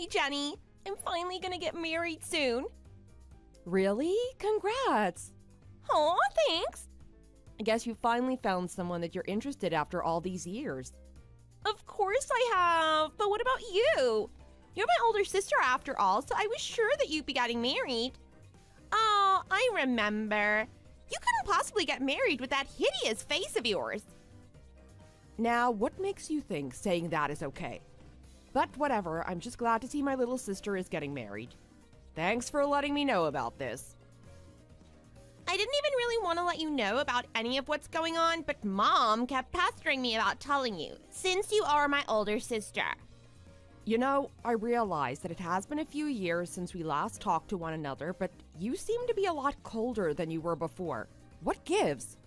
Jenny. I'm finally gonna get married soon. Really? Congrats! Aw, thanks. I guess you finally found someone that you're interested after all these years. Of course I have, but what about you? You're my older sister after all, so I was sure that you'd be getting married. Oh, I remember. You couldn't possibly get married with that hideous face of yours. Now, what makes you think saying that is okay? But whatever, I'm just glad to see my little sister is getting married. Thanks for letting me know about this. I didn't even really want to let you know about any of what's going on, but Mom kept pestering me about telling you, since you are my older sister. You know, I realize that it has been a few years since we last talked to one another, but you seem to be a lot colder than you were before. What gives?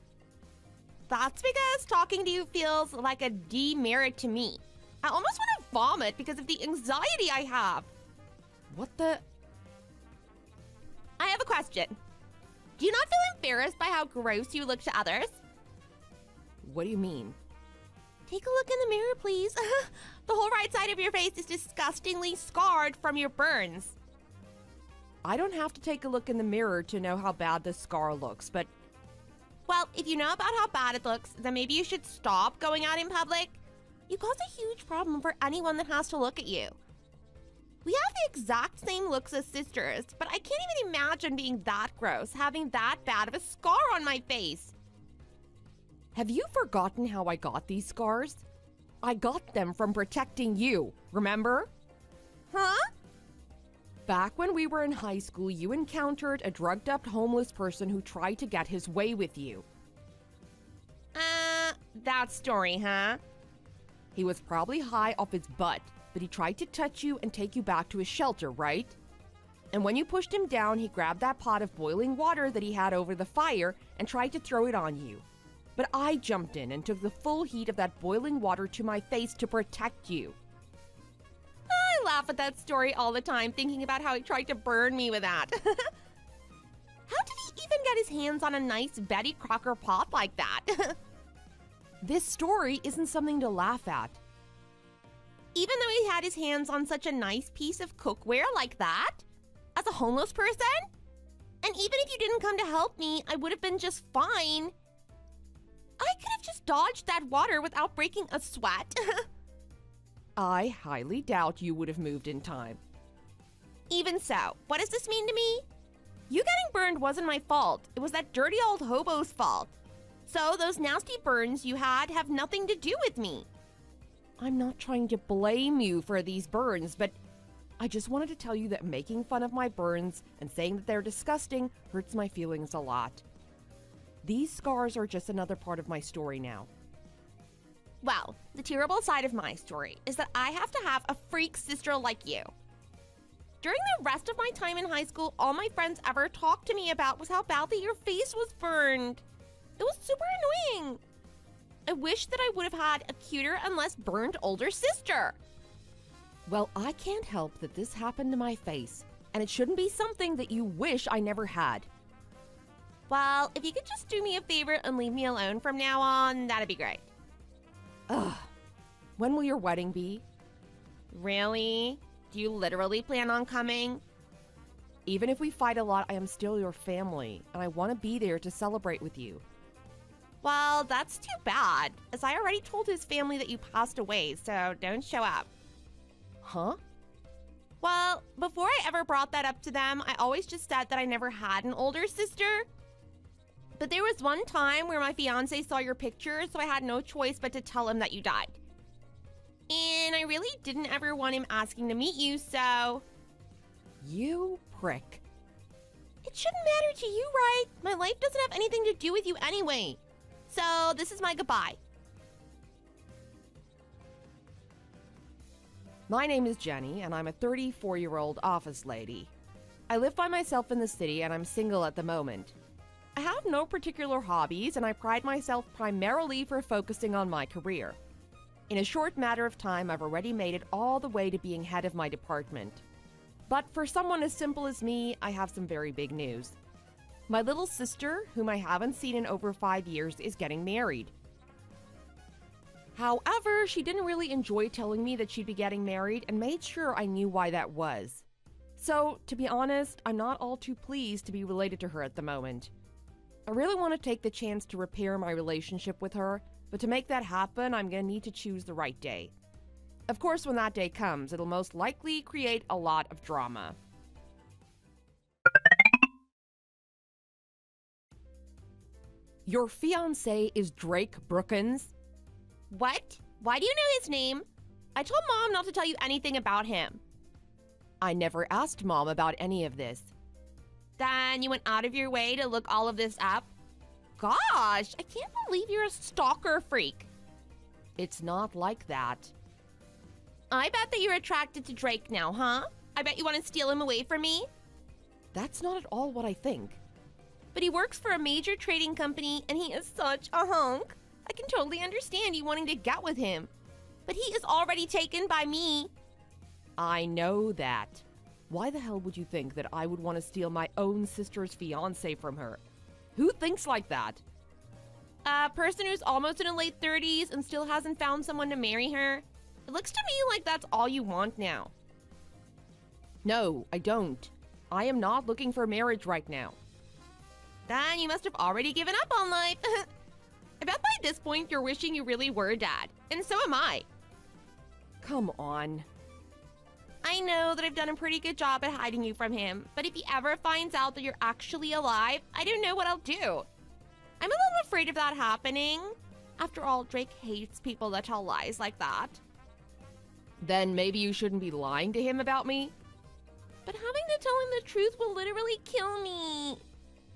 That's because talking to you feels like a demerit to me. I almost want to vomit because of the anxiety I have. What the? I have a question. Do you not feel embarrassed by how gross you look to others? What do you mean? Take a look in the mirror, please. The whole right side of your face is disgustingly scarred from your burns. I don't have to take a look in the mirror to know how bad this scar looks, but... Well, if you know about how bad it looks, then maybe you should stop going out in public. You cause a huge problem for anyone that has to look at you. We have the exact same looks as sisters, but I can't even imagine being that gross, having that bad of a scar on my face. Have you forgotten how I got these scars? I got them from protecting you, remember? Huh? Back when we were in high school, you encountered a drugged-up homeless person who tried to get his way with you. That story, huh? He was probably high off his butt, but he tried to touch you and take you back to his shelter, right? And when you pushed him down, he grabbed that pot of boiling water that he had over the fire and tried to throw it on you. But I jumped in and took the full heat of that boiling water to my face to protect you. I laugh at that story all the time, thinking about how he tried to burn me with that. How did he even get his hands on a nice Betty Crocker pot like that? This story isn't something to laugh at. Even though he had his hands on such a nice piece of cookware like that? As a homeless person? And even if you didn't come to help me, I would have been just fine. I could have just dodged that water without breaking a sweat. I highly doubt you would have moved in time. Even so, what does this mean to me? You getting burned wasn't my fault. It was that dirty old hobo's fault. So those nasty burns you had have nothing to do with me. I'm not trying to blame you for these burns, but I just wanted to tell you that making fun of my burns and saying that they're disgusting hurts my feelings a lot. These scars are just another part of my story now. Well, the terrible side of my story is that I have to have a freak sister like you. During the rest of my time in high school, all my friends ever talked to me about was how badly your face was burned. It was super annoying. I wish that I would have had a cuter and less burned older sister. Well, I can't help that this happened to my face, and it shouldn't be something that you wish I never had. Well, if you could just do me a favor and leave me alone from now on, that'd be great. Ugh. When will your wedding be? Really? Do you literally plan on coming? Even if we fight a lot, I am still your family, and I want to be there to celebrate with you. Well, that's too bad, as I already told his family that you passed away, so don't show up. Huh? Well, before I ever brought that up to them, I always just said that I never had an older sister. But there was one time where my fiancé saw your picture, so I had no choice but to tell him that you died. And I really didn't ever want him asking to meet you, so... You prick. It shouldn't matter to you, right? My life doesn't have anything to do with you anyway. So this is my goodbye. My name is Jenny, and I'm a 34-year-old office lady. I live by myself in the city, and I'm single at the moment. I have no particular hobbies, and I pride myself primarily for focusing on my career. In a short matter of time, I've already made it all the way to being head of my department. But for someone as simple as me, I have some very big news. My little sister, whom I haven't seen in over 5 years, is getting married. However, she didn't really enjoy telling me that she'd be getting married and made sure I knew why that was. So, to be honest, I'm not all too pleased to be related to her at the moment. I really want to take the chance to repair my relationship with her, but to make that happen, I'm going to need to choose the right day. Of course, when that day comes, it'll most likely create a lot of drama. Your fiancé is Drake Brookins? What? Why do you know his name? I told Mom not to tell you anything about him. I never asked Mom about any of this. Then you went out of your way to look all of this up? Gosh, I can't believe you're a stalker freak. It's not like that. I bet that you're attracted to Drake now, huh? I bet you want to steal him away from me? That's not at all what I think. But he works for a major trading company and he is such a hunk. I can totally understand you wanting to get with him. But he is already taken by me. I know that. Why the hell would you think that I would want to steal my own sister's fiancé from her? Who thinks like that? A person who's almost in her late 30s and still hasn't found someone to marry her? It looks to me like that's all you want now. No, I don't. I am not looking for marriage right now. Then you must have already given up on life. I bet by this point you're wishing you really were Dad. And so am I. Come on. I know that I've done a pretty good job at hiding you from him, but if he ever finds out that you're actually alive, I don't know what I'll do. I'm a little afraid of that happening. After all, Drake hates people that tell lies like that. Then maybe you shouldn't be lying to him about me? But having to tell him the truth will literally kill me.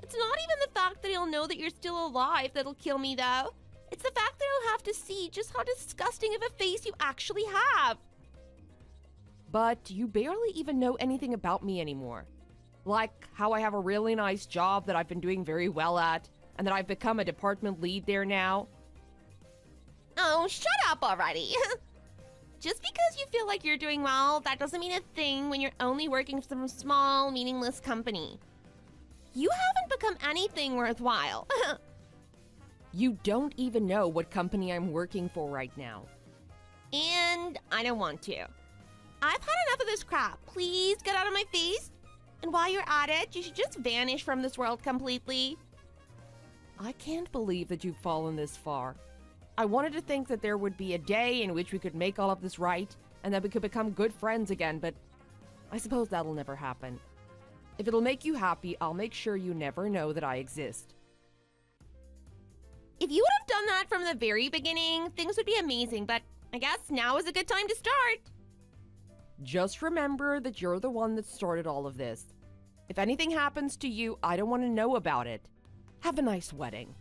It's not even the fact that he'll know that you're still alive that'll kill me, though. It's the fact that he'll have to see just how disgusting of a face you actually have. But you barely even know anything about me anymore. Like how I have a really nice job that I've been doing very well at, and that I've become a department lead there now. Oh, shut up already. Just because you feel like you're doing well, that doesn't mean a thing when you're only working for some small, meaningless company. You haven't become anything worthwhile. You don't even know what company I'm working for right now. And I don't want to. I've had enough of this crap. Please get out of my face. And while you're at it, you should just vanish from this world completely. I can't believe that you've fallen this far. I wanted to think that there would be a day in which we could make all of this right, and that we could become good friends again, but I suppose that'll never happen. If it'll make you happy, I'll make sure you never know that I exist. If you would have done that from the very beginning, things would be amazing, but I guess now is a good time to start. Just remember that you're the one that started all of this. If anything happens to you, I don't want to know about it. Have a nice wedding.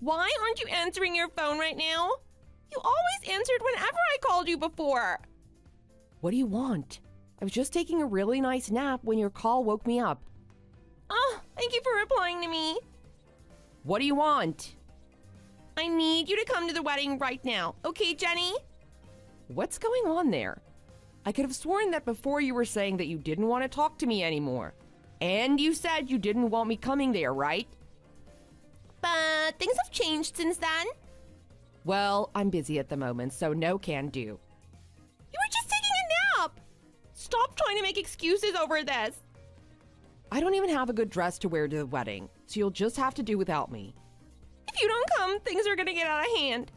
Why aren't you answering your phone right now? You always answered whenever I called you before. What do you want? I was just taking a really nice nap when your call woke me up. Oh, thank you for replying to me. What do you want? I need you to come to the wedding right now. Okay, Jenny? What's going on there? I could have sworn that before you were saying that you didn't want to talk to me anymore. And you said you didn't want me coming there, right? But things have changed since then. Well, I'm busy at the moment, so no can do. You were just taking a nap. Stop trying to make excuses over this. I don't even have a good dress to wear to the wedding, so you'll just have to do without me. If you don't come, things are gonna get out of hand.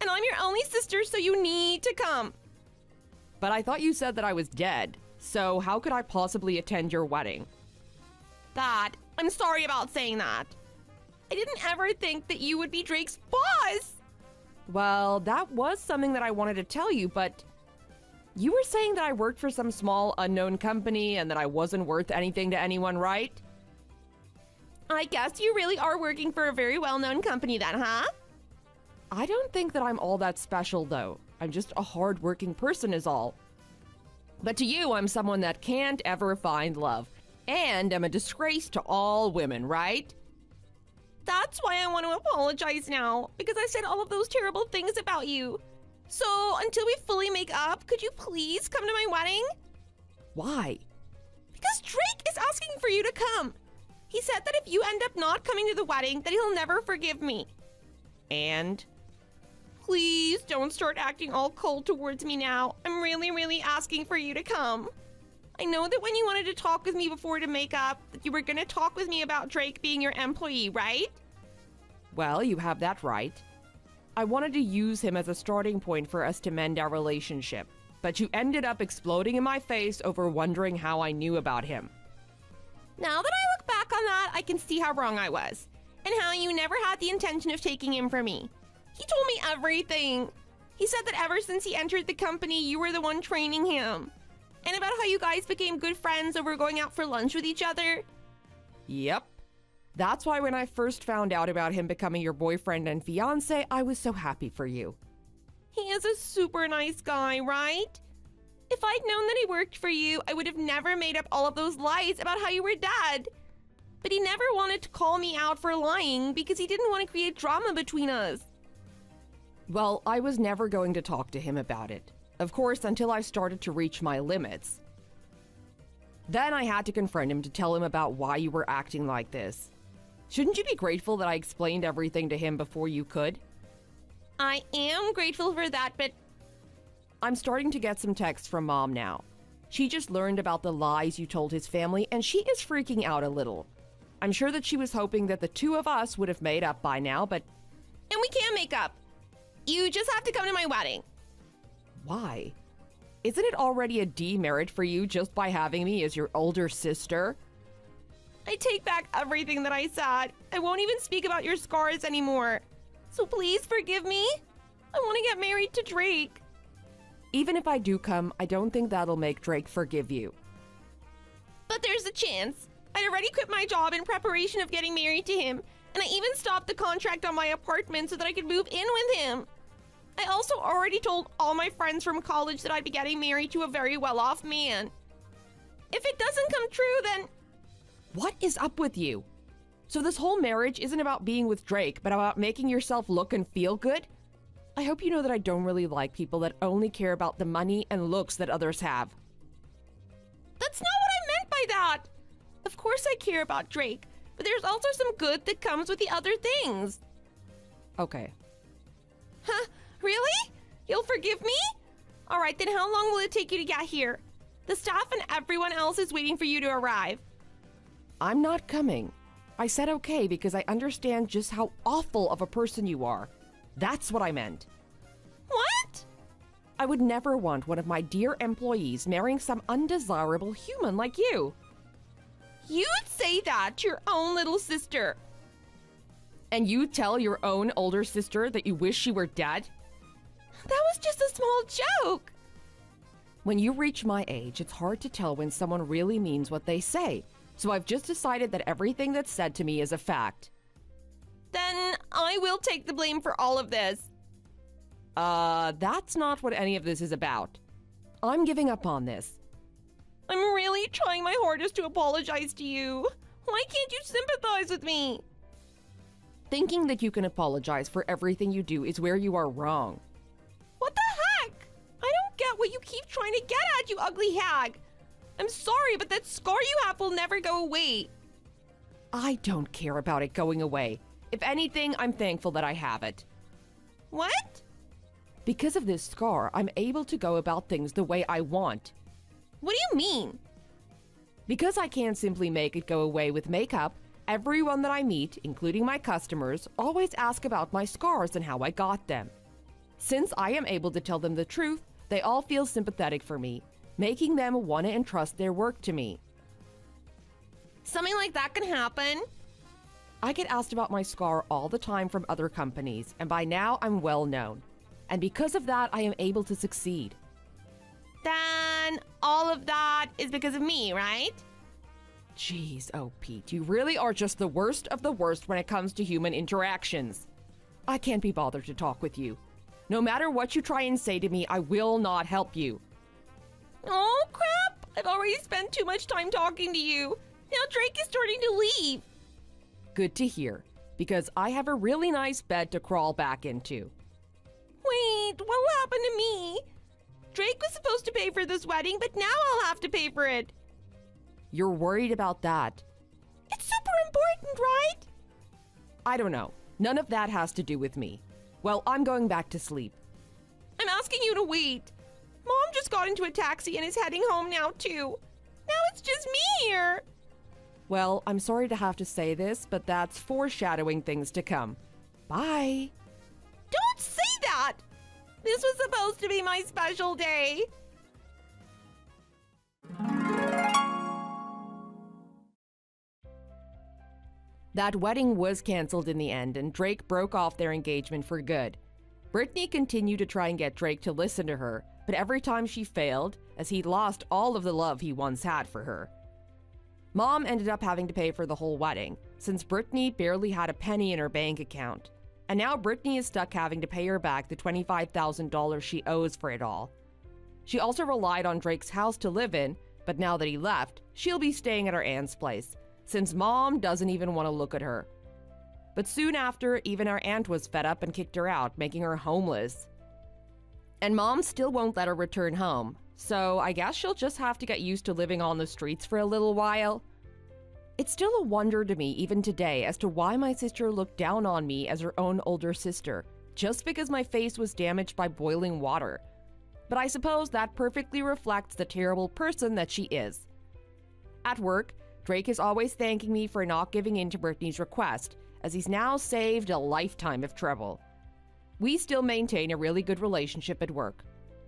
And I'm your only sister, so you need to come. But I thought you said that I was dead, so how could I possibly attend your wedding? Dad, I'm sorry about saying that. I didn't ever think that you would be Drake's boss. Well, that was something that I wanted to tell you, but you were saying that I worked for some small unknown company and that I wasn't worth anything to anyone, right? I guess you really are working for a very well-known company then, huh? I don't think that I'm all that special, though. I'm just a hard-working person is all. But to you, I'm someone that can't ever find love. And I'm a disgrace to all women, right? That's why I want to apologize now, because I said all of those terrible things about you. So, until we fully make up, could you please come to my wedding? Why? Because Drake is asking for you to come. He said that if you end up not coming to the wedding, that he'll never forgive me. And? Please don't start acting all cold towards me now. I'm really asking for you to come. I know that when you wanted to talk with me before to make up, that you were going to talk with me about Drake being your employee, right? Well, you have that right. I wanted to use him as a starting point for us to mend our relationship, but you ended up exploding in my face over wondering how I knew about him. Now that I look back on that, I can see how wrong I was, and how you never had the intention of taking him from me. He told me everything. He said that ever since he entered the company, you were the one training him. And about how you guys became good friends over going out for lunch with each other. Yep. That's why when I first found out about him becoming your boyfriend and fiancé, I was so happy for you. He is a super nice guy, right? If I'd known that he worked for you, I would have never made up all of those lies about how you were dead. But he never wanted to call me out for lying because he didn't want to create drama between us. Well, I was never going to talk to him about it. Of course, until I started to reach my limits. Then I had to confront him to tell him about why you were acting like this. Shouldn't you be grateful that I explained everything to him before you could? I am grateful for that, but I'm starting to get some texts from Mom now. She just learned about the lies you told his family, and she is freaking out a little. I'm sure that she was hoping that the two of us would have made up by now, but... And we can make up. You just have to come to my wedding. Why? Isn't it already a demerit for you just by having me as your older sister? I take back everything that I said. I won't even speak about your scars anymore. So please forgive me. I want to get married to Drake. Even if I do come, I don't think that'll make Drake forgive you. But there's a chance. I'd already quit my job in preparation of getting married to him, and I even stopped the contract on my apartment so that I could move in with him. I also already told all my friends from college that I'd be getting married to a very well-off man. If it doesn't come true, then... What is up with you? So this whole marriage isn't about being with Drake, but about making yourself look and feel good? I hope you know that I don't really like people that only care about the money and looks that others have. That's not what I meant by that! Of course I care about Drake, but there's also some good that comes with the other things. Okay. Huh? Really? You'll forgive me? Alright, then how long will it take you to get here? The staff and everyone else is waiting for you to arrive. I'm not coming. I said okay because I understand just how awful of a person you are. That's what I meant. What? I would never want one of my dear employees marrying some undesirable human like you. You'd say that to your own little sister. And you tell your own older sister that you wish she were dead? That was just a small joke. When you reach my age, it's hard to tell when someone really means what they say. So I've just decided that everything that's said to me is a fact. Then I will take the blame for all of this. That's not what any of this is about. I'm giving up on this. I'm really trying my hardest to apologize to you. Why can't you sympathize with me? Thinking that you can apologize for everything you do is where you are wrong. What the heck? I don't get what you keep trying to get at, you ugly hag. I'm sorry, but that scar you have will never go away. I don't care about it going away. If anything, I'm thankful that I have it. What? Because of this scar, I'm able to go about things the way I want. What do you mean? Because I can't simply make it go away with makeup, everyone that I meet, including my customers, always ask about my scars and how I got them. Since I am able to tell them the truth, they all feel sympathetic for me, making them want to entrust their work to me. Something like that can happen? I get asked about my scar all the time from other companies, and by now I'm well known. And because of that, I am able to succeed. Then all of that is because of me, right? Jeez, oh Pete, you really are just the worst of the worst when it comes to human interactions. I can't be bothered to talk with you. No matter what you try and say to me, I will not help you. Oh, crap! I've already spent too much time talking to you. Now Drake is starting to leave. Good to hear, because I have a really nice bed to crawl back into. Wait, what will happen to me? Drake was supposed to pay for this wedding, but now I'll have to pay for it. You're worried about that. It's super important, right? I don't know. None of that has to do with me. Well, I'm going back to sleep. I'm asking you to wait. Mom just got into a taxi and is heading home now, too. Now it's just me here. Well, I'm sorry to have to say this, but that's foreshadowing things to come. Bye. Don't say that! This was supposed to be my special day. That wedding was canceled in the end, and Drake broke off their engagement for good. Brittany continued to try and get Drake to listen to her, but every time she failed, as he'd lost all of the love he once had for her. Mom ended up having to pay for the whole wedding, since Brittany barely had a penny in her bank account. And now Brittany is stuck having to pay her back the $25,000 she owes for it all. She also relied on Drake's house to live in, but now that he left, she'll be staying at her aunt's place, since Mom doesn't even want to look at her. But soon after, even our aunt was fed up and kicked her out, making her homeless. And Mom still won't let her return home, so I guess she'll just have to get used to living on the streets for a little while. It's still a wonder to me even today as to why my sister looked down on me as her own older sister, just because my face was damaged by boiling water. But I suppose that perfectly reflects the terrible person that she is. At work, Drake is always thanking me for not giving in to Brittany's request, as he's now saved a lifetime of trouble. We still maintain a really good relationship at work.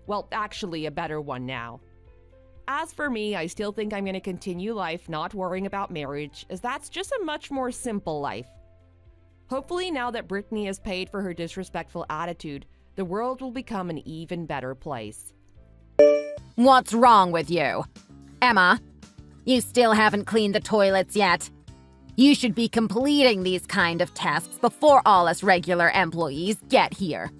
Well, actually a better one now. As for me, I still think I'm going to continue life not worrying about marriage, as that's just a much more simple life. Hopefully now that Brittany has paid for her disrespectful attitude, the world will become an even better place. What's wrong with you? Emma, you still haven't cleaned the toilets yet. You should be completing these kind of tasks before all us regular employees get here.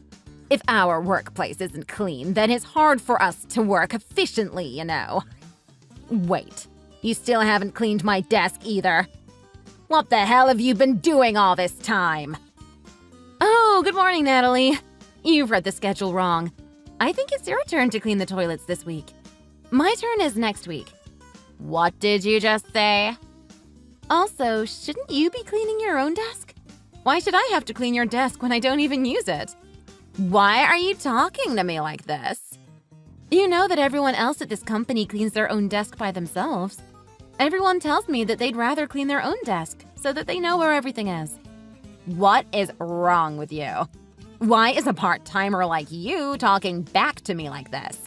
If our workplace isn't clean, then it's hard for us to work efficiently, you know. Wait, you still haven't cleaned my desk either. What the hell have you been doing all this time? Oh, good morning, Natalie. You've read the schedule wrong. I think it's your turn to clean the toilets this week. My turn is next week. What did you just say? Also, shouldn't you be cleaning your own desk? Why should I have to clean your desk when I don't even use it? Why are you talking to me like this? You know that everyone else at this company cleans their own desk by themselves. Everyone tells me that they'd rather clean their own desk so that they know where everything is. What is wrong with you? Why is a part-timer like you talking back to me like this?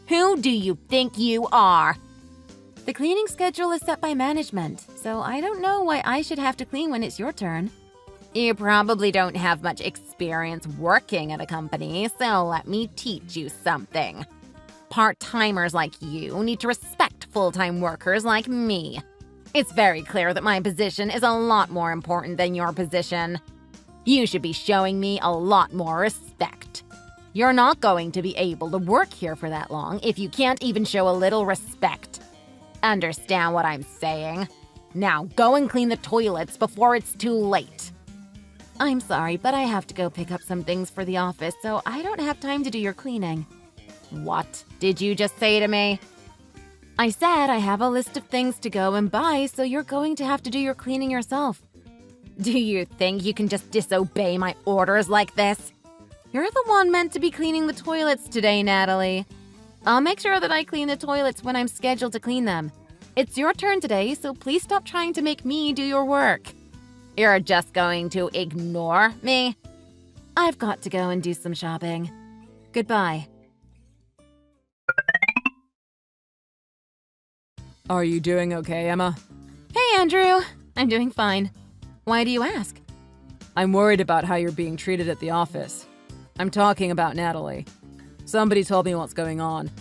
Who do you think you are? The cleaning schedule is set by management, so I don't know why I should have to clean when it's your turn. You probably don't have much experience working at a company, so let me teach you something. Part-timers like you need to respect full-time workers like me. It's very clear that my position is a lot more important than your position. You should be showing me a lot more respect. You're not going to be able to work here for that long if you can't even show a little respect. Understand what I'm saying? Now go and clean the toilets before it's too late. I'm sorry, but I have to go pick up some things for the office, so I don't have time to do your cleaning. What did you just say to me? I said I have a list of things to go and buy, so you're going to have to do your cleaning yourself. Do you think you can just disobey my orders like this? You're the one meant to be cleaning the toilets today, Natalie. I'll make sure that I clean the toilets when I'm scheduled to clean them. It's your turn today, so please stop trying to make me do your work. You're just going to ignore me? I've got to go and do some shopping. Goodbye. Are you doing okay, Emma? Hey, Andrew. I'm doing fine. Why do you ask? I'm worried about how you're being treated at the office. I'm talking about Natalie. Somebody told me what's going on.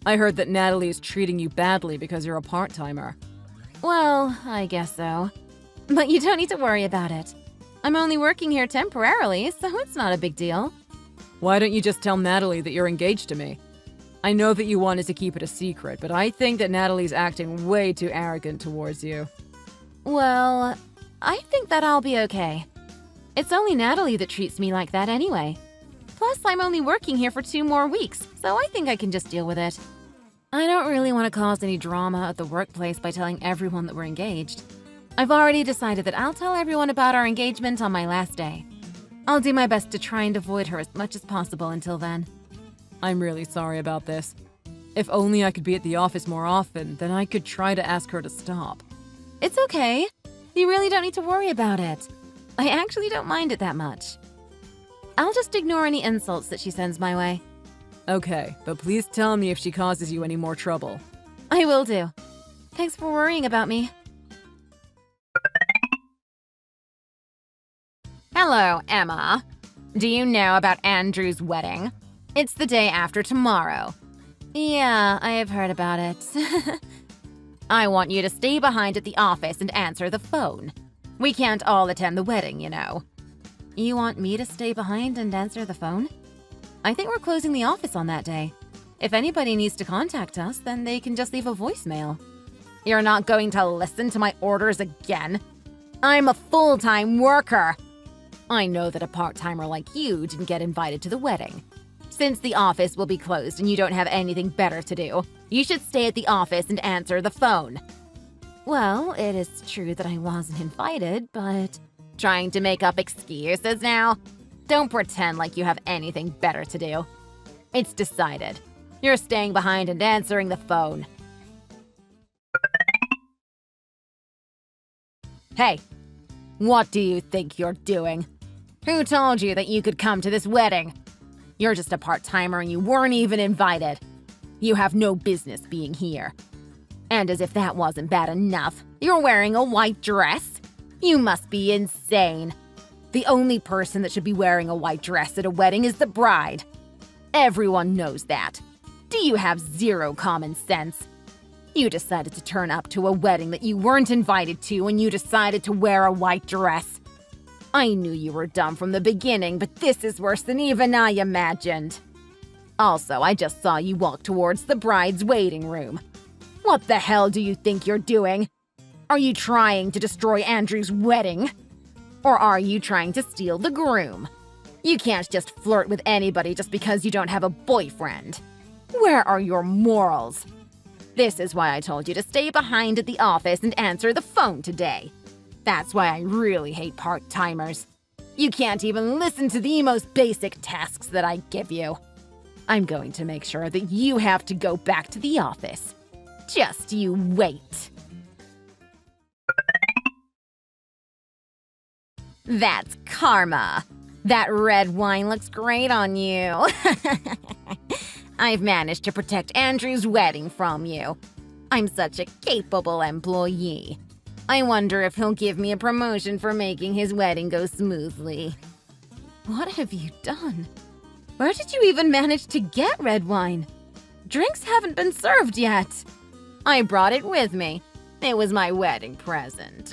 I heard that Natalie is treating you badly because you're a part-timer. Well, I guess so. But you don't need to worry about it. I'm only working here temporarily, so it's not a big deal. Why don't you just tell Natalie that you're engaged to me? I know that you wanted to keep it a secret, but I think that Natalie's acting way too arrogant towards you. Well, I think that I'll be okay. It's only Natalie that treats me like that anyway. Plus, I'm only working here for 2 more weeks, so I think I can just deal with it. I don't really want to cause any drama at the workplace by telling everyone that we're engaged. I've already decided that I'll tell everyone about our engagement on my last day. I'll do my best to try and avoid her as much as possible until then. I'm really sorry about this. If only I could be at the office more often, then I could try to ask her to stop. It's okay. You really don't need to worry about it. I actually don't mind it that much. I'll just ignore any insults that she sends my way. Okay, but please tell me if she causes you any more trouble. I will do. Thanks for worrying about me. Hello, Emma. Do you know about Andrew's wedding? It's the day after tomorrow. Yeah, I have heard about it. I want you to stay behind at the office and answer the phone. We can't all attend the wedding, you know. You want me to stay behind and answer the phone? I think we're closing the office on that day. If anybody needs to contact us, then they can just leave a voicemail. You're not going to listen to my orders again? I'm a full-time worker. I know that a part-timer like you didn't get invited to the wedding. Since the office will be closed and you don't have anything better to do, you should stay at the office and answer the phone. Well, it is true that I wasn't invited, but... Trying to make up excuses now? Don't pretend like you have anything better to do. It's decided. You're staying behind and answering the phone. Hey, what do you think you're doing? Who told you that you could come to this wedding? You're just a part-timer and you weren't even invited. You have no business being here. And as if that wasn't bad enough, you're wearing a white dress? You must be insane. The only person that should be wearing a white dress at a wedding is the bride. Everyone knows that. Do you have zero common sense? You decided to turn up to a wedding that you weren't invited to and you decided to wear a white dress. I knew you were dumb from the beginning, but this is worse than even I imagined. Also, I just saw you walk towards the bride's waiting room. What the hell do you think you're doing? Are you trying to destroy Andrew's wedding? Or are you trying to steal the groom? You can't just flirt with anybody just because you don't have a boyfriend. Where are your morals? This is why I told you to stay behind at the office and answer the phone today. That's why I really hate part-timers. You can't even listen to the most basic tasks that I give you. I'm going to make sure that you have to go back to the office. Just you wait. That's karma. That red wine looks great on you. I've managed to protect Andrew's wedding from you. I'm such a capable employee. I wonder if he'll give me a promotion for making his wedding go smoothly. What have you done? Where did you even manage to get red wine? Drinks haven't been served yet. I brought it with me. It was my wedding present.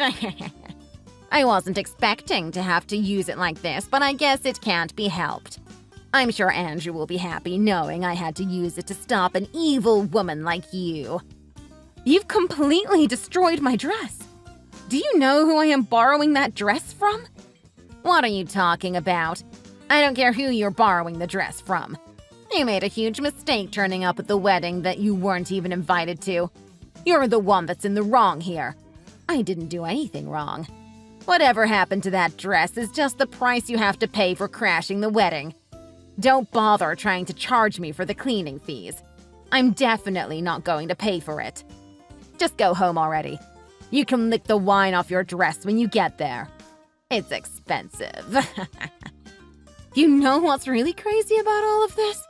I wasn't expecting to have to use it like this, but I guess it can't be helped. I'm sure Andrew will be happy knowing I had to use it to stop an evil woman like you. You've completely destroyed my dress. Do you know who I am borrowing that dress from? What are you talking about? I don't care who you're borrowing the dress from. You made a huge mistake turning up at the wedding that you weren't even invited to. You're the one that's in the wrong here. I didn't do anything wrong. Whatever happened to that dress is just the price you have to pay for crashing the wedding. Don't bother trying to charge me for the cleaning fees. I'm definitely not going to pay for it. Just go home already. You can lick the wine off your dress when you get there. It's expensive. You know what's really crazy about all of this?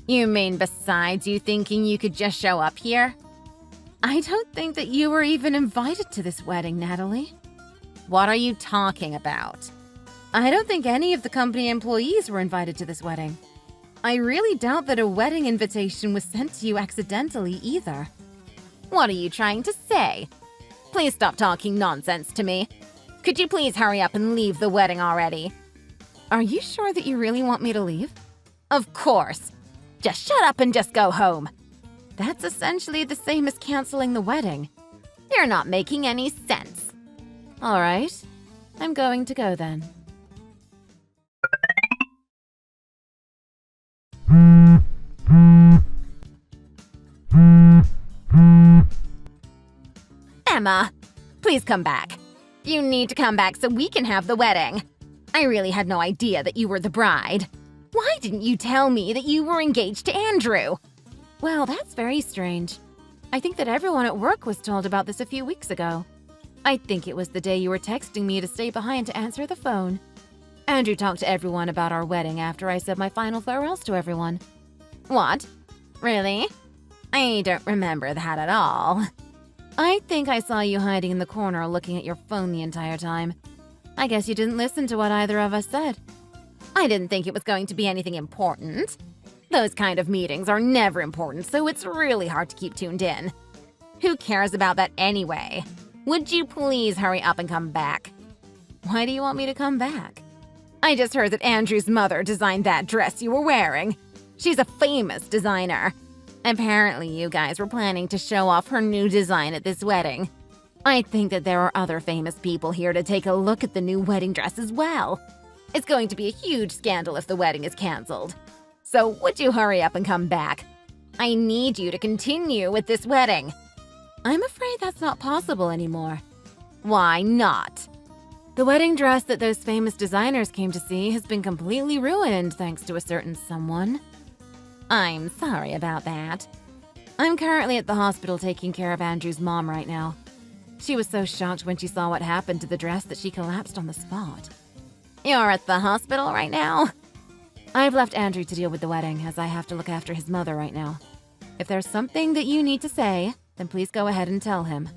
You mean besides you thinking you could just show up here? I don't think that you were even invited to this wedding, Natalie. What are you talking about? I don't think any of the company employees were invited to this wedding. I really doubt that a wedding invitation was sent to you accidentally either. What are you trying to say? Please stop talking nonsense to me. Could you please hurry up and leave the wedding already? Are you sure that you really want me to leave? Of course. Just shut up and just go home. That's essentially the same as canceling the wedding. You're not making any sense. All right, I'm going to go then. Emma, please come back. You need to come back so we can have the wedding. I really had no idea that you were the bride. Why didn't you tell me that you were engaged to Andrew? Well, that's very strange. I think that everyone at work was told about this a few weeks ago. I think it was the day you were texting me to stay behind to answer the phone. Andrew talked to everyone about our wedding after I said my final farewells to everyone. What? Really? I don't remember that at all. I think I saw you hiding in the corner looking at your phone the entire time. I guess you didn't listen to what either of us said. I didn't think it was going to be anything important. Those kind of meetings are never important, so it's really hard to keep tuned in. Who cares about that anyway? Would you please hurry up and come back? Why do you want me to come back? I just heard that Andrew's mother designed that dress you were wearing. She's a famous designer. Apparently, you guys were planning to show off her new design at this wedding. I think that there are other famous people here to take a look at the new wedding dress as well. It's going to be a huge scandal if the wedding is canceled. So would you hurry up and come back? I need you to continue with this wedding. I'm afraid that's not possible anymore. Why not? The wedding dress that those famous designers came to see has been completely ruined thanks to a certain someone. I'm sorry about that. I'm currently at the hospital taking care of Andrew's mom right now. She was so shocked when she saw what happened to the dress that she collapsed on the spot. You're at the hospital right now? I've left Andrew to deal with the wedding as I have to look after his mother right now. If there's something that you need to say, then please go ahead and tell him.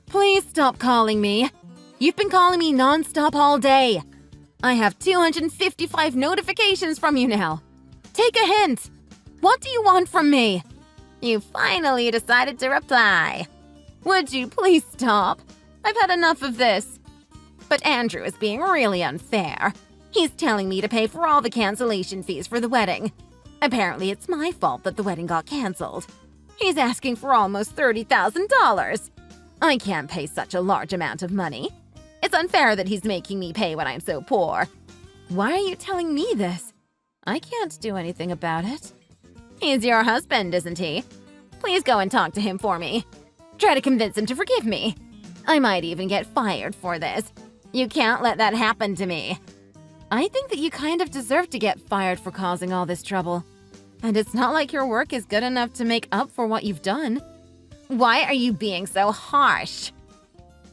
Please stop calling me. You've been calling me nonstop all day. I have 255 notifications from you now. Take a hint. What do you want from me? You finally decided to reply. Would you please stop? I've had enough of this. But Andrew is being really unfair. He's telling me to pay for all the cancellation fees for the wedding. Apparently, it's my fault that the wedding got canceled. He's asking for almost $30,000. I can't pay such a large amount of money. It's unfair that he's making me pay when I'm so poor. Why are you telling me this? I can't do anything about it. He's your husband, isn't he? Please go and talk to him for me. Try to convince him to forgive me. I might even get fired for this. You can't let that happen to me. I think that you kind of deserve to get fired for causing all this trouble. And it's not like your work is good enough to make up for what you've done. Why are you being so harsh?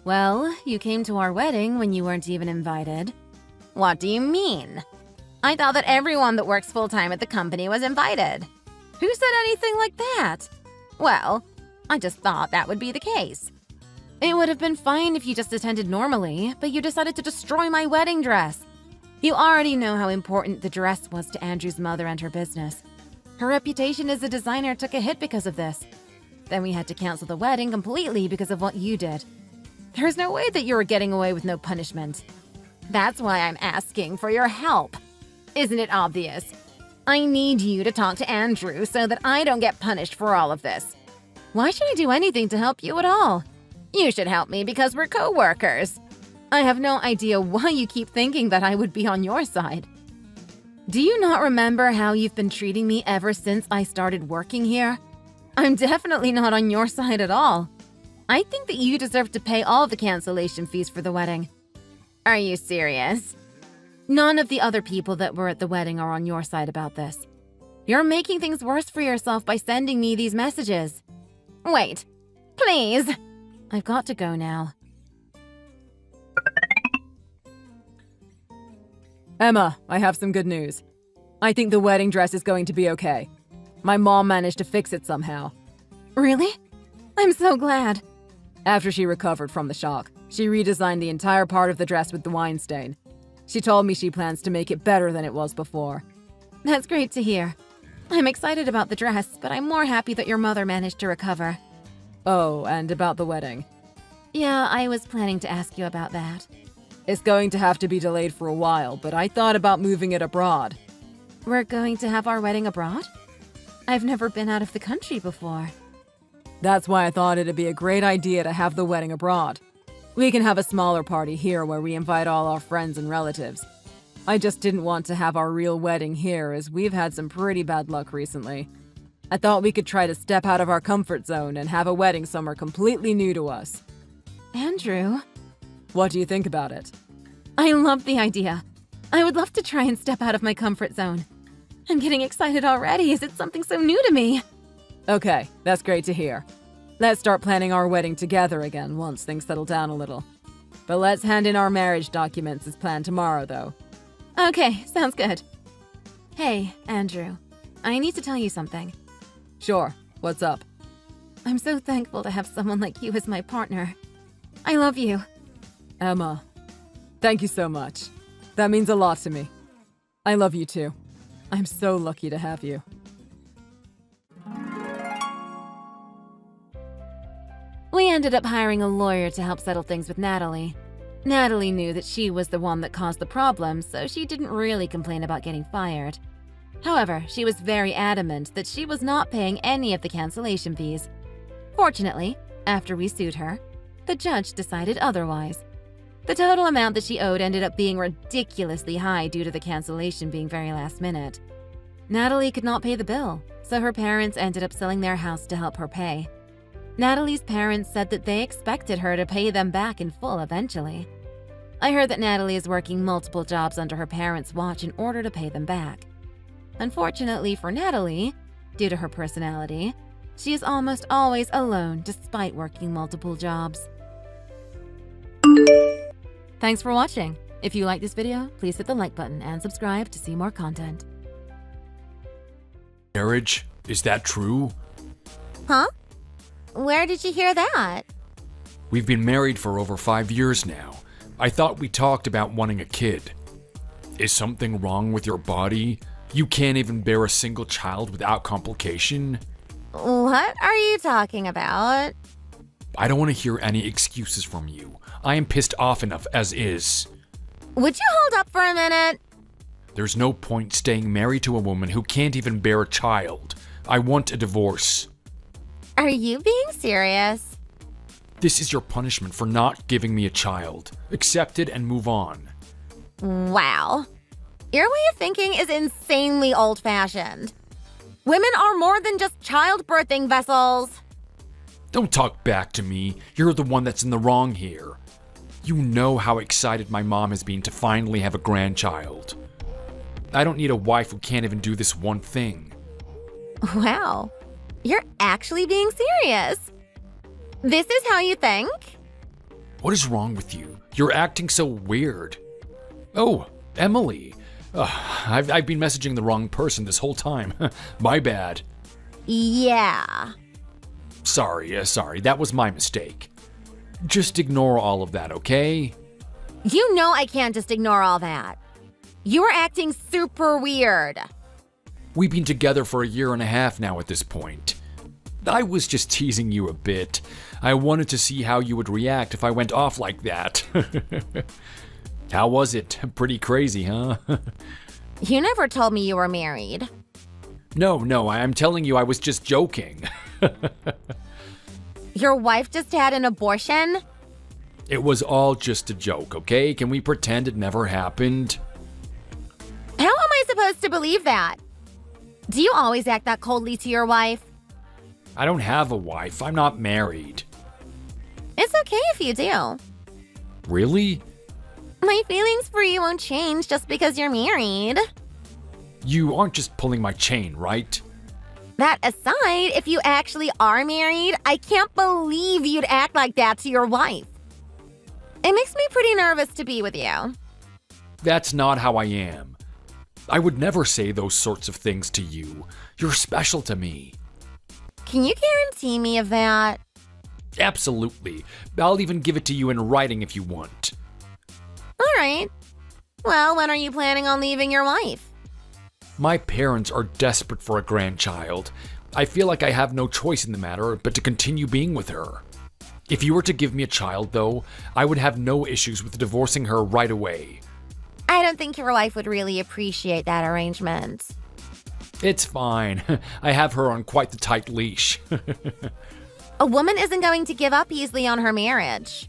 Well, you came to our wedding when you weren't even invited. What do you mean? I thought that everyone that works full-time at the company was invited. Who said anything like that? Well, I just thought that would be the case. It would have been fine if you just attended normally, but you decided to destroy my wedding dress. You already know how important the dress was to Andrew's mother and her business. Her reputation as a designer took a hit because of this. Then we had to cancel the wedding completely because of what you did. There's no way that you were getting away with no punishment. That's why I'm asking for your help. Isn't it obvious? I need you to talk to Andrew so that I don't get punished for all of this. Why should I do anything to help you at all? You should help me because we're co-workers. I have no idea why you keep thinking that I would be on your side. Do you not remember how you've been treating me ever since I started working here? I'm definitely not on your side at all. I think that you deserve to pay all the cancellation fees for the wedding. Are you serious? None of the other people that were at the wedding are on your side about this. You're making things worse for yourself by sending me these messages. Wait, please. I've got to go now. Emma, I have some good news. I think the wedding dress is going to be okay. My mom managed to fix it somehow. Really? I'm so glad. After she recovered from the shock, she redesigned the entire part of the dress with the wine stain. She told me she plans to make it better than it was before. That's great to hear. I'm excited about the dress, but I'm more happy that your mother managed to recover. Oh, and about the wedding. Yeah, I was planning to ask you about that. It's going to have to be delayed for a while, but I thought about moving it abroad. We're going to have our wedding abroad? I've never been out of the country before. That's why I thought it'd be a great idea to have the wedding abroad. We can have a smaller party here where we invite all our friends and relatives. I just didn't want to have our real wedding here as we've had some pretty bad luck recently. I thought we could try to step out of our comfort zone and have a wedding somewhere completely new to us. Andrew, What do you think about it? I love the idea. I would love to try and step out of my comfort zone. I'm getting excited already as it's something so new to me. Okay, that's great to hear. Let's start planning our wedding together again once things settle down a little. But let's hand in our marriage documents as planned tomorrow, though. Okay, sounds good. Hey, Andrew, I need to tell you something. Sure, what's up? I'm so thankful to have someone like you as my partner. I love you. Emma, thank you so much. That means a lot to me. I love you too. I'm so lucky to have you. We ended up hiring a lawyer to help settle things with Natalie. Natalie knew that she was the one that caused the problem, so she didn't really complain about getting fired. However, she was very adamant that she was not paying any of the cancellation fees. Fortunately, after we sued her, the judge decided otherwise. The total amount that she owed ended up being ridiculously high due to the cancellation being very last minute. Natalie could not pay the bill, so her parents ended up selling their house to help her pay. Natalie's parents said that they expected her to pay them back in full eventually. I heard that Natalie is working multiple jobs under her parents' watch in order to pay them back. Unfortunately for Natalie, due to her personality, she is almost always alone despite working multiple jobs. Thanks for watching. If you like this video, please hit the like button and subscribe to see more content. Marriage? Is that true? Huh? Where did you hear that? We've been married for over 5 years now. I thought we talked about wanting a kid. Is something wrong with your body? You can't even bear a single child without complication? What are you talking about? I don't want to hear any excuses from you. I am pissed off enough as is. Would you hold up for a minute? There's no point staying married to a woman who can't even bear a child. I want a divorce. Are you being serious? This is your punishment for not giving me a child. Accept it and move on. Wow. Your way of thinking is insanely old-fashioned. Women are more than just childbirthing vessels. Don't talk back to me. You're the one that's in the wrong here. You know how excited my mom has been to finally have a grandchild. I don't need a wife who can't even do this one thing. Wow. You're actually being serious. This is how you think? What is wrong with you? You're acting so weird. Oh, Emily. I've been messaging the wrong person this whole time. My bad. Yeah. Sorry. That was my mistake. Just ignore all of that, okay? You know I can't just ignore all that. You're acting super weird. We've been together for 1.5 years now at this point. I was just teasing you a bit. I wanted to see how you would react if I went off like that. How was it? Pretty crazy, huh? You never told me you were married. No, I'm telling you I was just joking. Your wife just had an abortion? It was all just a joke, okay? Can we pretend it never happened? How am I supposed to believe that? Do you always act that coldly to your wife? I don't have a wife. I'm not married. It's okay if you do. Really? My feelings for you won't change just because you're married. You aren't just pulling my chain, right? That aside, if you actually are married, I can't believe you'd act like that to your wife. It makes me pretty nervous to be with you. That's not how I am. I would never say those sorts of things to you. You're special to me. Can you guarantee me of that? Absolutely. I'll even give it to you in writing if you want. All right. Well, when are you planning on leaving your wife? My parents are desperate for a grandchild. I feel like I have no choice in the matter but to continue being with her. If you were to give me a child, though, I would have no issues with divorcing her right away. I don't think your wife would really appreciate that arrangement. It's fine. I have her on quite the tight leash. A woman isn't going to give up easily on her marriage.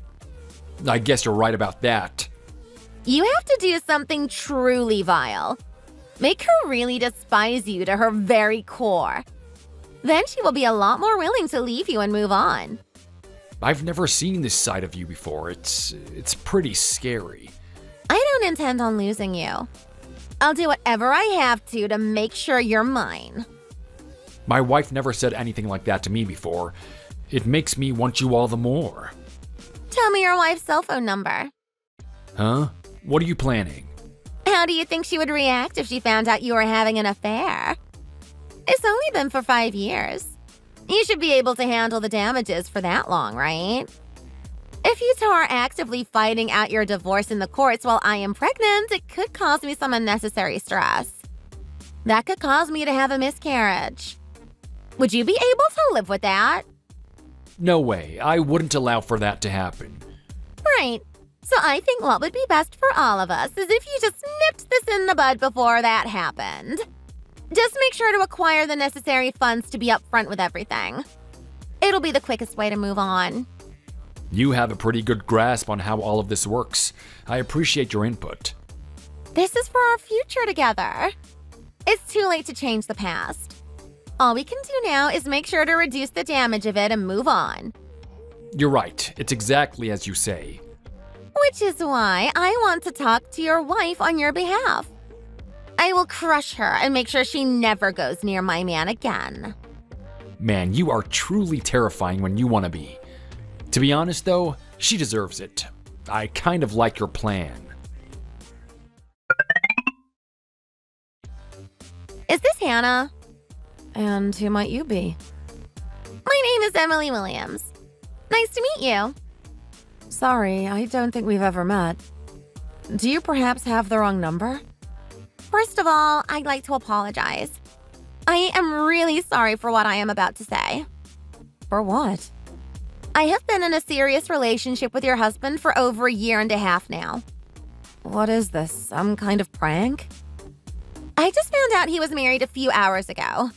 I guess you're right about that. You have to do something truly vile. Make her really despise you to her very core. Then she will be a lot more willing to leave you and move on. I've never seen this side of you before. It's pretty scary. I don't intend on losing you. I'll do whatever I have to make sure you're mine. My wife never said anything like that to me before. It makes me want you all the more. Tell me your wife's cell phone number. Huh? What are you planning? How do you think she would react if she found out you were having an affair? It's only been for 5 years. You should be able to handle the damages for that long, right? If you two are actively fighting out your divorce in the courts while I am pregnant, it could cause me some unnecessary stress. That could cause me to have a miscarriage. Would you be able to live with that? No way. I wouldn't allow for that to happen. Right. So I think what would be best for all of us is if you just nipped this in the bud before that happened. Just make sure to acquire the necessary funds to be upfront with everything. It'll be the quickest way to move on. You have a pretty good grasp on how all of this works. I appreciate your input. This is for our future together. It's too late to change the past. All we can do now is make sure to reduce the damage of it and move on. You're right. It's exactly as you say. Which is why I want to talk to your wife on your behalf. I will crush her and make sure she never goes near my man again. Man, you are truly terrifying when you want to be. To be honest, though, she deserves it. I kind of like your plan. Is this Hannah? And who might you be? My name is Emily Williams. Nice to meet you. Sorry, I don't think we've ever met. Do you perhaps have the wrong number? First of all, I'd like to apologize. I am really sorry for what I am about to say. For what? I have been in a serious relationship with your husband for over 1.5 years now. What is this, some kind of prank? I just found out he was married a few hours ago.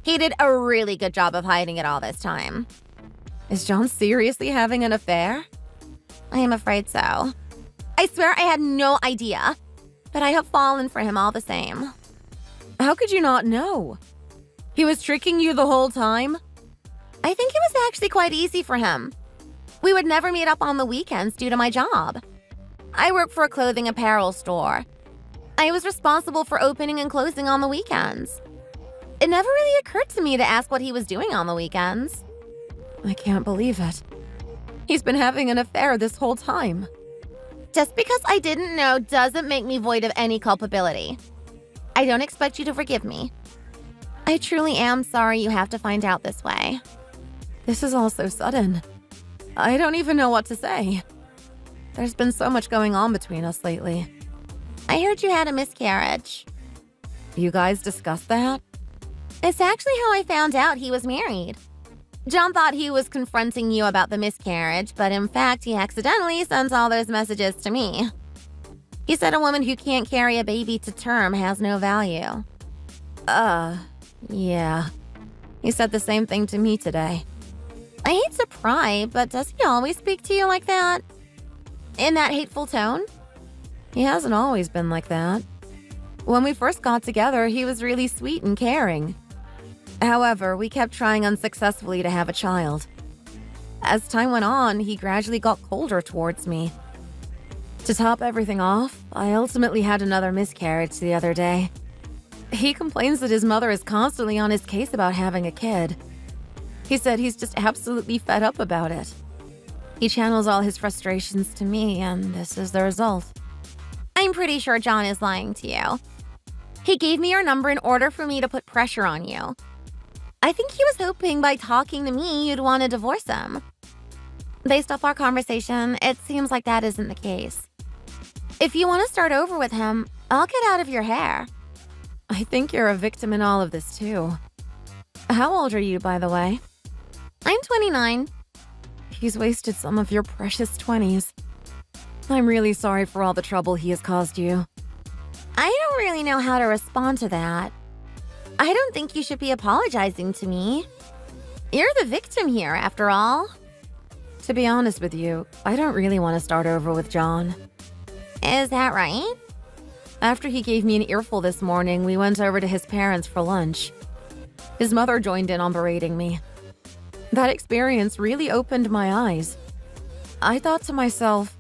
He did a really good job of hiding it all this time. Is John seriously having an affair? I am afraid so. I swear I had no idea, but I have fallen for him all the same. How could you not know? He was tricking you the whole time? I think it was actually quite easy for him. We would never meet up on the weekends due to my job. I work for a clothing apparel store. I was responsible for opening and closing on the weekends. It never really occurred to me to ask what he was doing on the weekends. I can't believe it. He's been having an affair this whole time. Just because I didn't know doesn't make me void of any culpability. I don't expect you to forgive me. I truly am sorry you have to find out this way. This is all so sudden. I don't even know what to say. There's been so much going on between us lately. I heard you had a miscarriage. You guys discussed that? It's actually how I found out he was married. John thought he was confronting you about the miscarriage, but in fact, he accidentally sends all those messages to me. He said a woman who can't carry a baby to term has no value. Yeah. He said the same thing to me today. I hate to pry, but does he always speak to you like that? In that hateful tone? He hasn't always been like that. When we first got together, he was really sweet and caring. However, we kept trying unsuccessfully to have a child. As time went on, he gradually got colder towards me. To top everything off, I ultimately had another miscarriage the other day. He complains that his mother is constantly on his case about having a kid. He said he's just absolutely fed up about it. He channels all his frustrations to me, and this is the result. I'm pretty sure John is lying to you. He gave me your number in order for me to put pressure on you. I think he was hoping by talking to me you'd want to divorce him. Based off our conversation, it seems like that isn't the case. If you want to start over with him, I'll get out of your hair. I think you're a victim in all of this, too. How old are you, by the way? I'm 29. He's wasted some of your precious 20s. I'm really sorry for all the trouble he has caused you. I don't really know how to respond to that. I don't think you should be apologizing to me. You're the victim here, after all. To be honest with you, I don't really want to start over with John. Is that right? After he gave me an earful this morning, we went over to his parents for lunch. His mother joined in on berating me. That experience really opened my eyes. I thought to myself,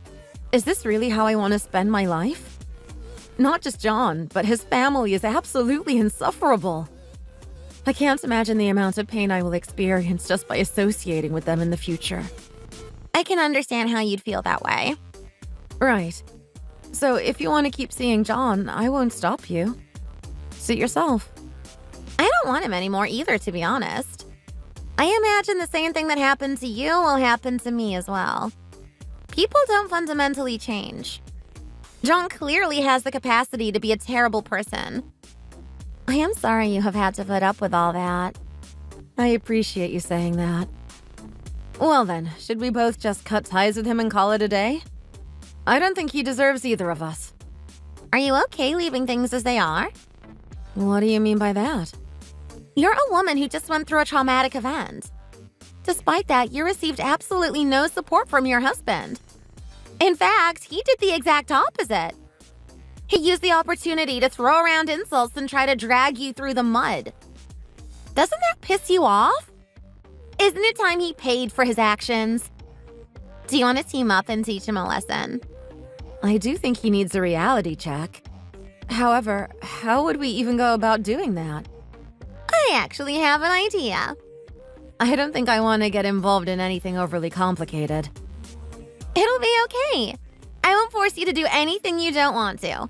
is this really how I want to spend my life? Not just John, but his family is absolutely insufferable. I can't imagine the amount of pain I will experience just by associating with them in the future. I can understand how you'd feel that way. Right. So if you want to keep seeing John, I won't stop you. Suit yourself. I don't want him anymore either, to be honest. I imagine the same thing that happened to you will happen to me as well. People don't fundamentally change. John clearly has the capacity to be a terrible person. I am sorry you have had to put up with all that. I appreciate you saying that. Well then, should we both just cut ties with him and call it a day? I don't think he deserves either of us. Are you okay leaving things as they are? What do you mean by that? You're a woman who just went through a traumatic event. Despite that, you received absolutely no support from your husband. In fact, he did the exact opposite. He used the opportunity to throw around insults and try to drag you through the mud. Doesn't that piss you off? Isn't it time he paid for his actions? Do you want to team up and teach him a lesson? I do think he needs a reality check. However, how would we even go about doing that? I actually have an idea. I don't think I want to get involved in anything overly complicated. It'll be okay. I won't force you to do anything you don't want to.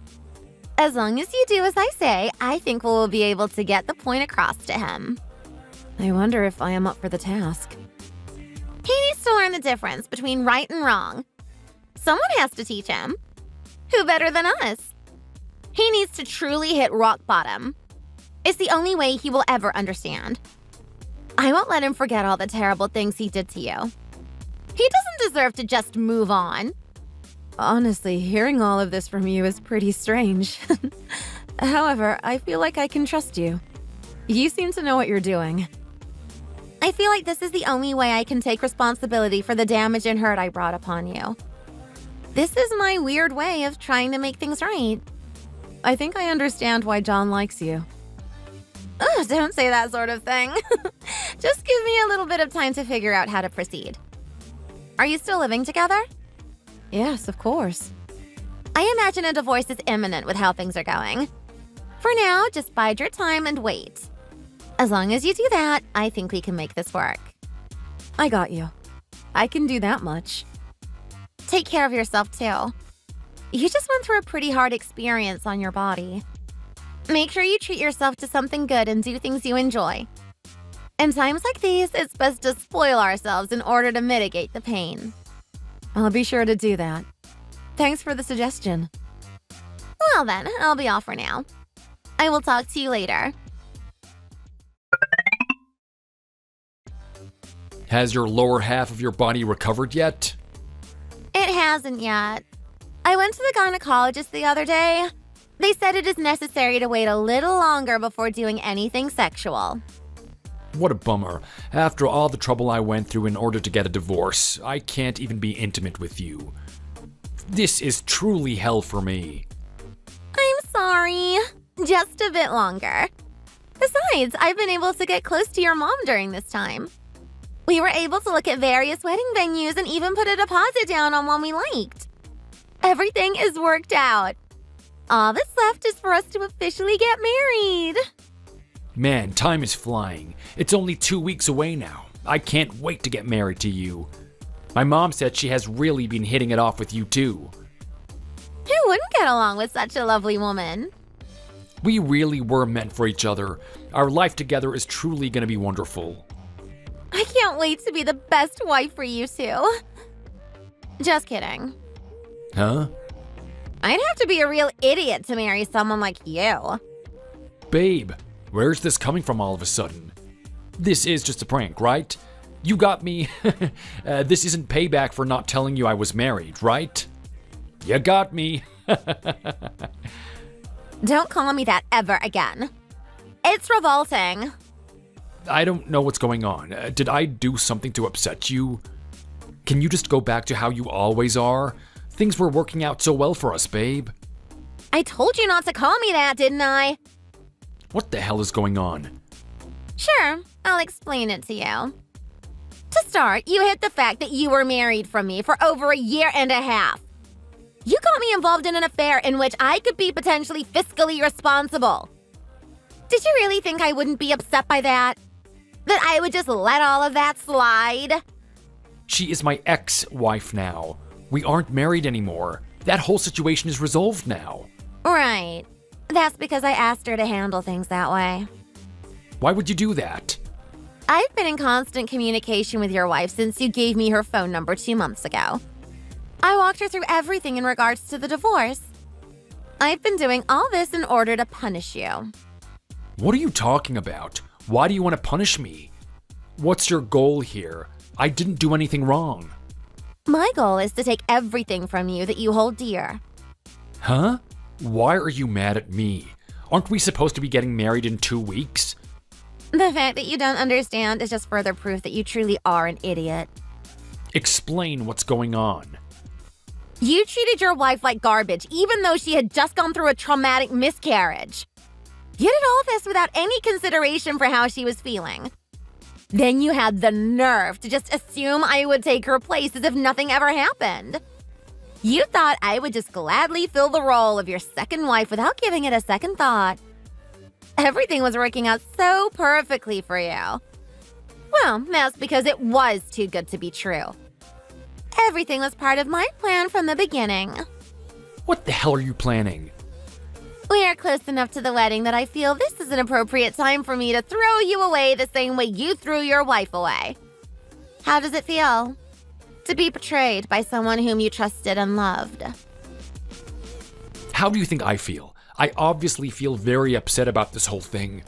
As long as you do as I say, I think we'll be able to get the point across to him. I wonder if I am up for the task. He needs to learn the difference between right and wrong. Someone has to teach him. Who better than us? He needs to truly hit rock bottom. It's the only way he will ever understand. I won't let him forget all the terrible things he did to you. He doesn't deserve to just move on. Honestly, hearing all of this from you is pretty strange. However, I feel like I can trust you. You seem to know what you're doing. I feel like this is the only way I can take responsibility for the damage and hurt I brought upon you. This is my weird way of trying to make things right. I think I understand why John likes you. Ugh, don't say that sort of thing. Just give me a little bit of time to figure out how to proceed. Are you still living together? Yes, of course. I imagine a divorce is imminent with how things are going. For now, just bide your time and wait. As long as you do that, I think we can make this work. I got you. I can do that much. Take care of yourself, too. You just went through a pretty hard experience on your body. Make sure you treat yourself to something good and do things you enjoy. In times like these, it's best to spoil ourselves in order to mitigate the pain. I'll be sure to do that. Thanks for the suggestion. Well then, I'll be off for now. I will talk to you later. Has your lower half of your body recovered yet? It hasn't yet. I went to the gynecologist the other day. They said it is necessary to wait a little longer before doing anything sexual. What a bummer. After all the trouble I went through in order to get a divorce, I can't even be intimate with you. This is truly hell for me. I'm sorry. Just a bit longer. Besides, I've been able to get close to your mom during this time. We were able to look at various wedding venues and even put a deposit down on one we liked. Everything is worked out. All that's left is for us to officially get married. Man, time is flying. It's only 2 weeks away now. I can't wait to get married to you. My mom said she has really been hitting it off with you too. Who wouldn't get along with such a lovely woman? We really were meant for each other. Our life together is truly going to be wonderful. I can't wait to be the best wife for you two. Just kidding. Huh? I'd have to be a real idiot to marry someone like you. Babe, where's this coming from all of a sudden? This is just a prank, right? You got me. This isn't payback for not telling you I was married, right? You got me. Don't call me that ever again. It's revolting. I don't know what's going on. Did I do something to upset you? Can you just go back to how you always are? Things were working out so well for us, babe. I told you not to call me that, didn't I? What the hell is going on? Sure, I'll explain it to you. To start, you hid the fact that you were married from me for over a year and a half. You got me involved in an affair in which I could be potentially fiscally responsible. Did you really think I wouldn't be upset by that? That I would just let all of that slide? She is my ex-wife now. We aren't married anymore. That whole situation is resolved now. Right. That's because I asked her to handle things that way. Why would you do that? I've been in constant communication with your wife since you gave me her phone number 2 months ago. I walked her through everything in regards to the divorce. I've been doing all this in order to punish you. What are you talking about? Why do you want to punish me? What's your goal here? I didn't do anything wrong. My goal is to take everything from you that you hold dear. Huh? Why are you mad at me? Aren't we supposed to be getting married in 2 weeks? The fact that you don't understand is just further proof that you truly are an idiot. Explain what's going on. You treated your wife like garbage, even though she had just gone through a traumatic miscarriage. You did all this without any consideration for how she was feeling. Then you had the nerve to just assume I would take her place as if nothing ever happened. You thought I would just gladly fill the role of your second wife without giving it a second thought. Everything was working out so perfectly for you. Well, that's because it was too good to be true. Everything was part of my plan from the beginning. What the hell are you planning? We are close enough to the wedding that I feel this is an appropriate time for me to throw you away the same way you threw your wife away. How does it feel to be betrayed by someone whom you trusted and loved? How do you think I feel? I obviously feel very upset about this whole thing.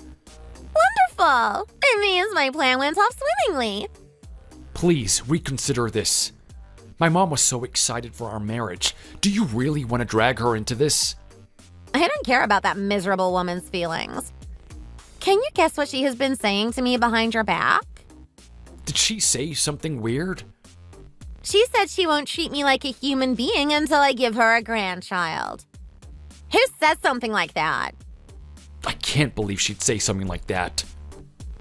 Wonderful! It means my plan went off swimmingly. Please reconsider this. My mom was so excited for our marriage. Do you really want to drag her into this? I don't care about that miserable woman's feelings. Can you guess what she has been saying to me behind your back? Did she say something weird? She said she won't treat me like a human being until I give her a grandchild. Who says something like that? I can't believe she'd say something like that.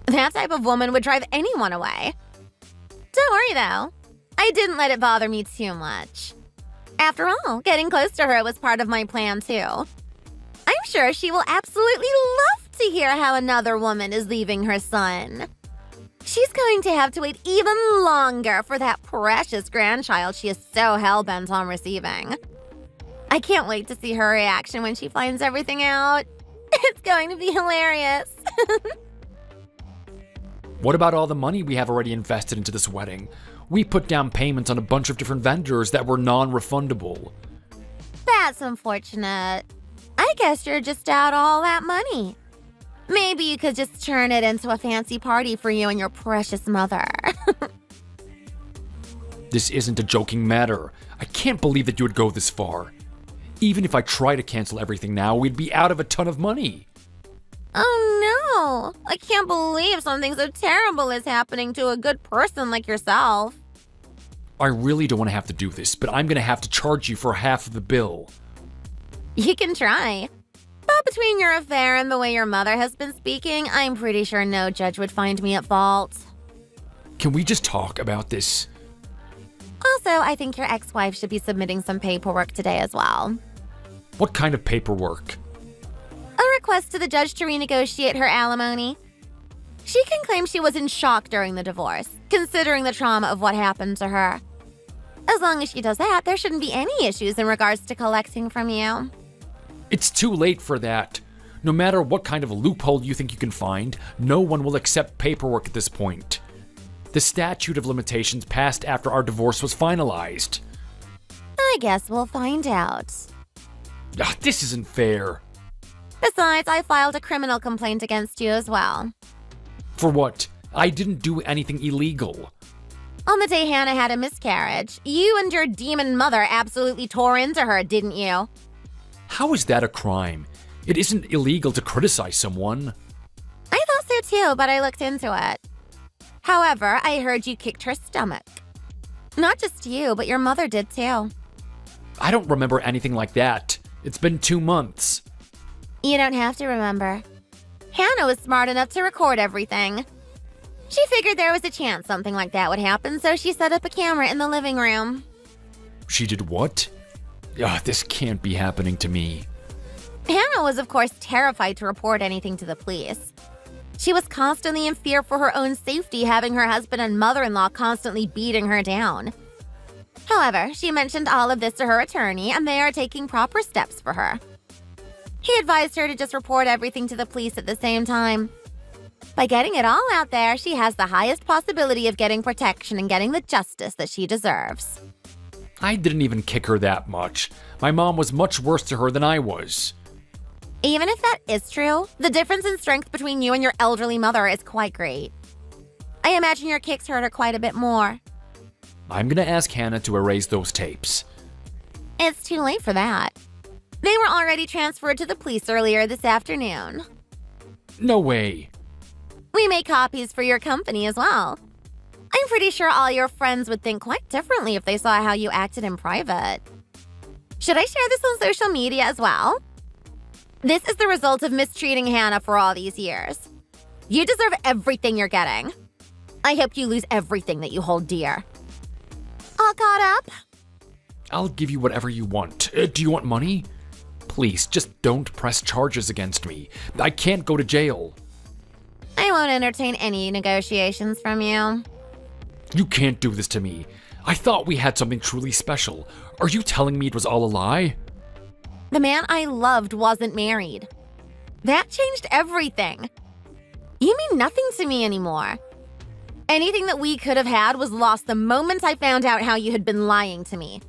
That type of woman would drive anyone away. Don't worry, though. I didn't let it bother me too much. After all, getting close to her was part of my plan, too. I'm sure she will absolutely love to hear how another woman is leaving her son. She's going to have to wait even longer for that precious grandchild she is so hell-bent on receiving. I can't wait to see her reaction when she finds everything out. It's going to be hilarious. What about all the money we have already invested into this wedding? We put down payments on a bunch of different vendors that were non-refundable. That's unfortunate. I guess you're just out all that money. Maybe you could just turn it into a fancy party for you and your precious mother. This isn't a joking matter. I can't believe that you would go this far. Even if I try to cancel everything now, we'd be out of a ton of money. Oh no! I can't believe something so terrible is happening to a good person like yourself. I really don't want to have to do this, but I'm going to have to charge you for half of the bill. You can try. But between your affair and the way your mother has been speaking, I'm pretty sure no judge would find me at fault. Can we just talk about this? Also, I think your ex-wife should be submitting some paperwork today as well. What kind of paperwork? A request to the judge to renegotiate her alimony. She can claim she was in shock during the divorce, considering the trauma of what happened to her. As long as she does that, there shouldn't be any issues in regards to collecting from you. It's too late for that. No matter what kind of loophole you think you can find, no one will accept paperwork at this point. The statute of limitations passed after our divorce was finalized. I guess we'll find out. This isn't fair. Besides, I filed a criminal complaint against you as well. For what? I didn't do anything illegal. On the day Hannah had a miscarriage, you and your demon mother absolutely tore into her, didn't you? How is that a crime? It isn't illegal to criticize someone. too, but I looked into it. However, I heard you kicked her stomach. Not just you, but your mother did too. I don't remember anything like that. It's been 2 months. You don't have to remember. Hannah was smart enough to record everything. She figured there was a chance something like that would happen, so she set up a camera in the living room. She did what? Ugh, this can't be happening to me. Hannah was, of course, terrified to report anything to the police. She was constantly in fear for her own safety, having her husband and mother-in-law constantly beating her down. However, she mentioned all of this to her attorney, and they are taking proper steps for her. He advised her to just report everything to the police at the same time. By getting it all out there, she has the highest possibility of getting protection and getting the justice that she deserves. I didn't even kick her that much. My mom was much worse to her than I was. Even if that is true, the difference in strength between you and your elderly mother is quite great. I imagine your kicks hurt her quite a bit more. I'm gonna ask Hannah to erase those tapes. It's too late for that. They were already transferred to the police earlier this afternoon. No way. We made copies for your company as well. I'm pretty sure all your friends would think quite differently if they saw how you acted in private. Should I share this on social media as well? This is the result of mistreating Hannah for all these years. You deserve everything you're getting. I hope you lose everything that you hold dear. All caught up? I'll give you whatever you want. Do you want money? Please, just don't press charges against me. I can't go to jail. I won't entertain any negotiations from you. You can't do this to me. I thought we had something truly special. Are you telling me it was all a lie? The man I loved wasn't married. That changed everything. You mean nothing to me anymore. Anything that we could have had was lost the moment I found out how you had been lying to me.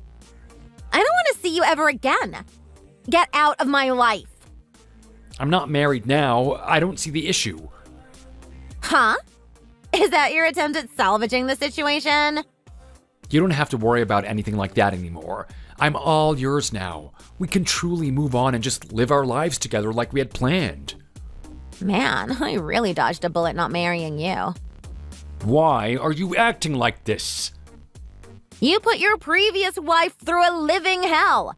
I don't want to see you ever again. Get out of my life. I'm not married now. I don't see the issue. Huh? Is that your attempt at salvaging the situation? You don't have to worry about anything like that anymore. I'm all yours now. We can truly move on and just live our lives together like we had planned. Man, I really dodged a bullet not marrying you. Why are you acting like this? You put your previous wife through a living hell.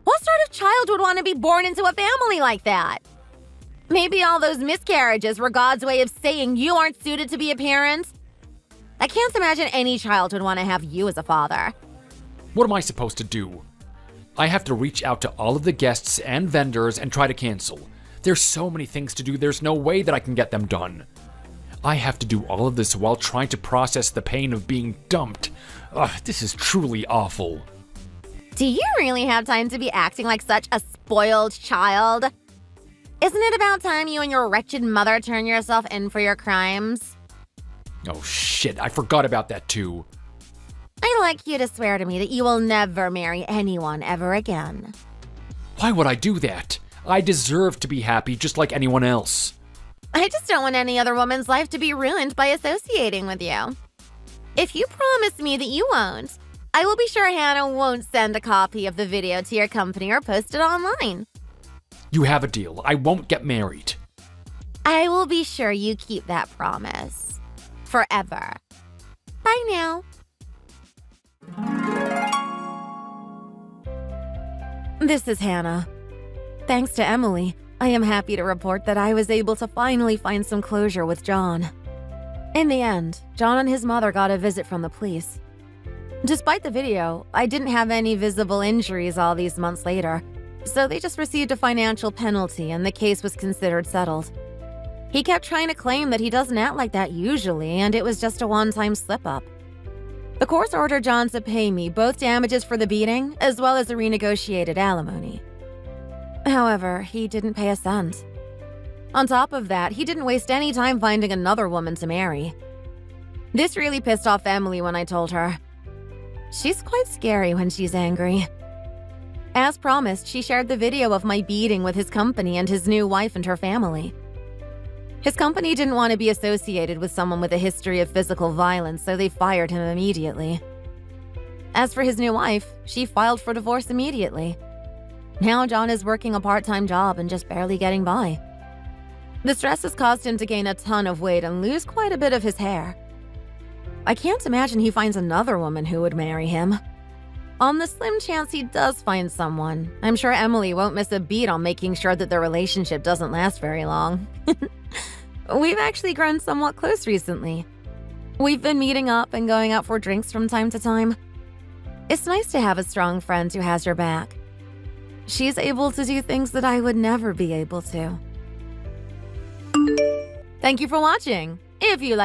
What sort of child would want to be born into a family like that? Maybe all those miscarriages were God's way of saying you aren't suited to be a parent? I can't imagine any child would want to have you as a father. What am I supposed to do? I have to reach out to all of the guests and vendors and try to cancel. There's so many things to do, there's no way that I can get them done. I have to do all of this while trying to process the pain of being dumped. Ugh, this is truly awful. Do you really have time to be acting like such a spoiled child? Isn't it about time you and your wretched mother turn yourself in for your crimes? Oh shit, I forgot about that too. I'd like you to swear to me that you will never marry anyone ever again. Why would I do that? I deserve to be happy just like anyone else. I just don't want any other woman's life to be ruined by associating with you. If you promise me that you won't, I will be sure Hannah won't send a copy of the video to your company or post it online. You have a deal. I won't get married. I will be sure you keep that promise. Forever. Bye now. This is Hannah. Thanks to Emily, I am happy to report that I was able to finally find some closure with John. In the end, John and his mother got a visit from the police. Despite the video, I didn't have any visible injuries all these months later, so they just received a financial penalty and the case was considered settled. He kept trying to claim that he doesn't act like that usually and it was just a one-time slip-up. The court ordered John to pay me both damages for the beating as well as a renegotiated alimony. However, he didn't pay a cent. On top of that, he didn't waste any time finding another woman to marry. This really pissed off Emily when I told her. She's quite scary when she's angry. As promised, she shared the video of my beating with his company and his new wife and her family. His company didn't want to be associated with someone with a history of physical violence, so they fired him immediately. As for his new wife, she filed for divorce immediately. Now John is working a part-time job and just barely getting by. The stress has caused him to gain a ton of weight and lose quite a bit of his hair. I can't imagine he finds another woman who would marry him. On the slim chance he does find someone, I'm sure Emily won't miss a beat on making sure that their relationship doesn't last very long. We've actually grown somewhat close recently. We've been meeting up and going out for drinks from time to time. It's nice to have a strong friend who has your back. She's able to do things that I would never be able to. Thank you for watching. If you like